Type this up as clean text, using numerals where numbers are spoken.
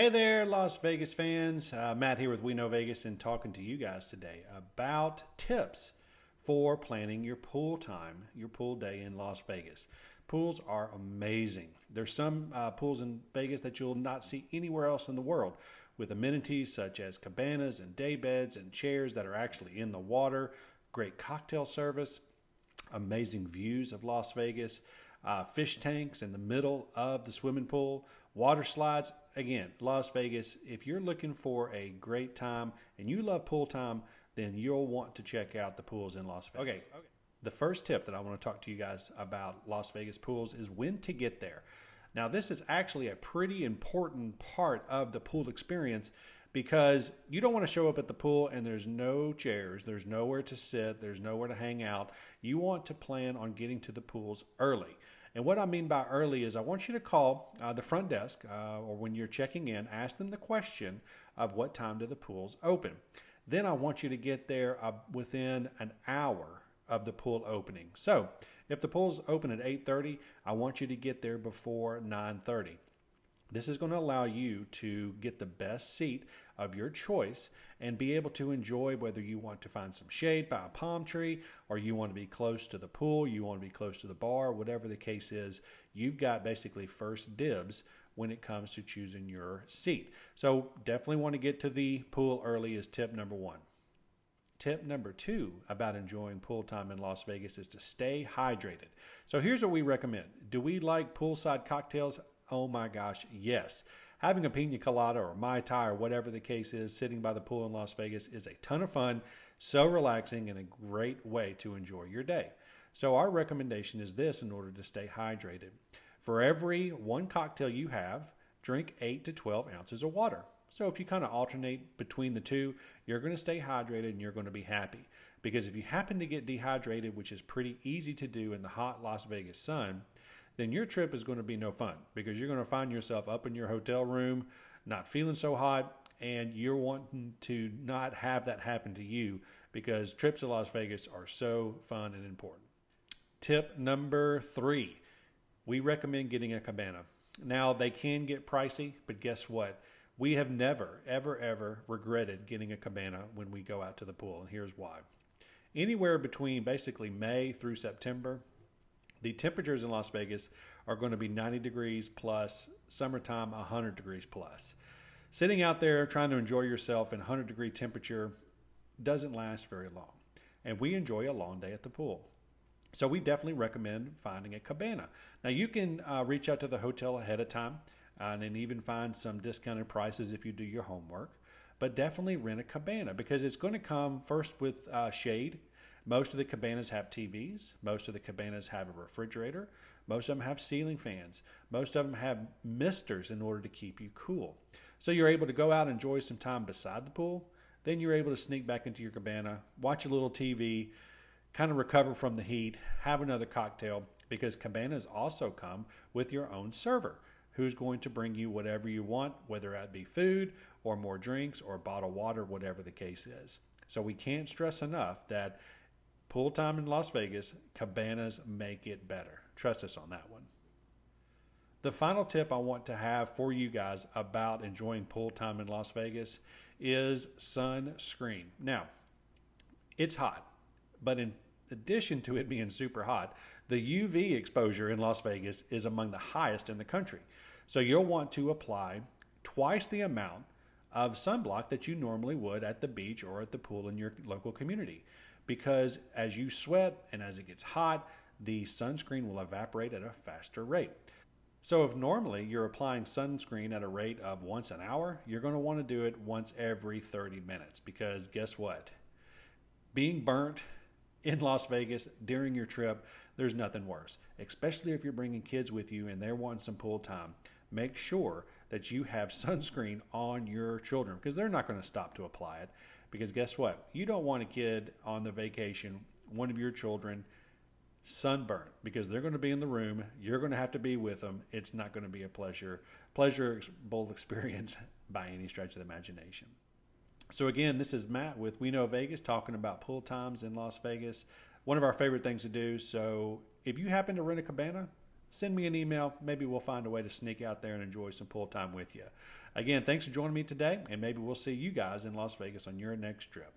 Hey there, Las Vegas fans. Matt here with We Know Vegas and talking to you guys today about tips for planning your pool time, your pool day in Las Vegas. Pools are amazing. There's some pools in Vegas that you'll not see anywhere else in the world with amenities such as cabanas and day beds and chairs that are actually in the water, great cocktail service, amazing views of Las Vegas, fish tanks in the middle of the swimming pool, water slides. Again, Las Vegas, if you're looking for a great time and you love pool time, then you'll want to check out the pools in Las Vegas. Okay. The first tip that I want to talk to you guys about Las Vegas pools is when to get there. Now, this is actually a pretty important part of the pool experience because you don't want to show up at the pool and there's no chairs, there's nowhere to sit, there's nowhere to hang out. You want to plan on getting to the pools early. And what I mean by early is I want you to call the front desk or when you're checking in, ask them the question of what time do the pools open. Then I want you to get there within an hour of the pool opening. So if the pool's open at 8:30, I want you to get there before 9:30. This is going to allow you to get the best seat of your choice and be able to enjoy whether you want to find some shade by a palm tree or you want to be close to the pool, you want to be close to the bar, whatever the case is. You've got basically first dibs when it comes to choosing your seat. So definitely want to get to the pool early is tip number one. Tip number two about enjoying pool time in Las Vegas is to stay hydrated. So here's what we recommend. Do we like poolside cocktails? Oh my gosh, yes. Having a pina colada or Mai Tai or whatever the case is sitting by the pool in Las Vegas is a ton of fun, so relaxing, and a great way to enjoy your day. So our recommendation is this in order to stay hydrated. For every one cocktail you have, drink 8 to 12 ounces of water. So if you kind of alternate between the two, you're going to stay hydrated and you're going to be happy. Because if you happen to get dehydrated, which is pretty easy to do in the hot Las Vegas sun, then your trip is going to be no fun because you're going to find yourself up in your hotel room, not feeling so hot, and you're wanting to not have that happen to you because trips to Las Vegas are so fun and important. Tip number 3, we recommend getting a cabana. Now, they can get pricey, but guess what? We have never, ever regretted getting a cabana when we go out to the pool, and here's why. Anywhere between basically May through September, the temperatures in Las Vegas are going to be 90 degrees plus, summertime 100 degrees plus. Sitting out there trying to enjoy yourself in 100-degree temperature doesn't last very long. And we enjoy a long day at the pool. So we definitely recommend finding a cabana. Now you can reach out to the hotel ahead of time and then even find some discounted prices if you do your homework. But definitely rent a cabana because it's going to come first with shade. Most of the cabanas have TVs. Most of the cabanas have a refrigerator. Most of them have ceiling fans. Most of them have misters in order to keep you cool. So you're able to go out and enjoy some time beside the pool. Then you're able to sneak back into your cabana, watch a little TV, kind of recover from the heat, have another cocktail, because cabanas also come with your own server who's going to bring you whatever you want, whether that be food or more drinks or bottled water, whatever the case is. So we can't stress enough that pool time in Las Vegas, cabanas make it better. Trust us on that one. The final tip I want to have for you guys about enjoying pool time in Las Vegas is sunscreen. Now, it's hot, but in addition to it being super hot, the UV exposure in Las Vegas is among the highest in the country. So you'll want to apply twice the amount of sunblock that you normally would at the beach or at the pool in your local community. Because as you sweat and as it gets hot, the sunscreen will evaporate at a faster rate. So if normally you're applying sunscreen at a rate of once an hour, you're going to want to do it once every 30 minutes because guess what? Being burnt in Las Vegas during your trip, there's nothing worse, especially if you're bringing kids with you and they're wanting some pool time. Make sure that you have sunscreen on your children because they're not going to stop to apply it. Because guess what? You don't want a kid on the vacation, one of your children, sunburned because they're going to be in the room. You're going to have to be with them. It's not going to be a pleasurable experience by any stretch of the imagination. So again, this is Matt with We Know Vegas talking about pool times in Las Vegas. One of our favorite things to do. So if you happen to rent a cabana, send me an email. Maybe we'll find a way to sneak out there and enjoy some pool time with you. Again, thanks for joining me today, and maybe we'll see you guys in Las Vegas on your next trip.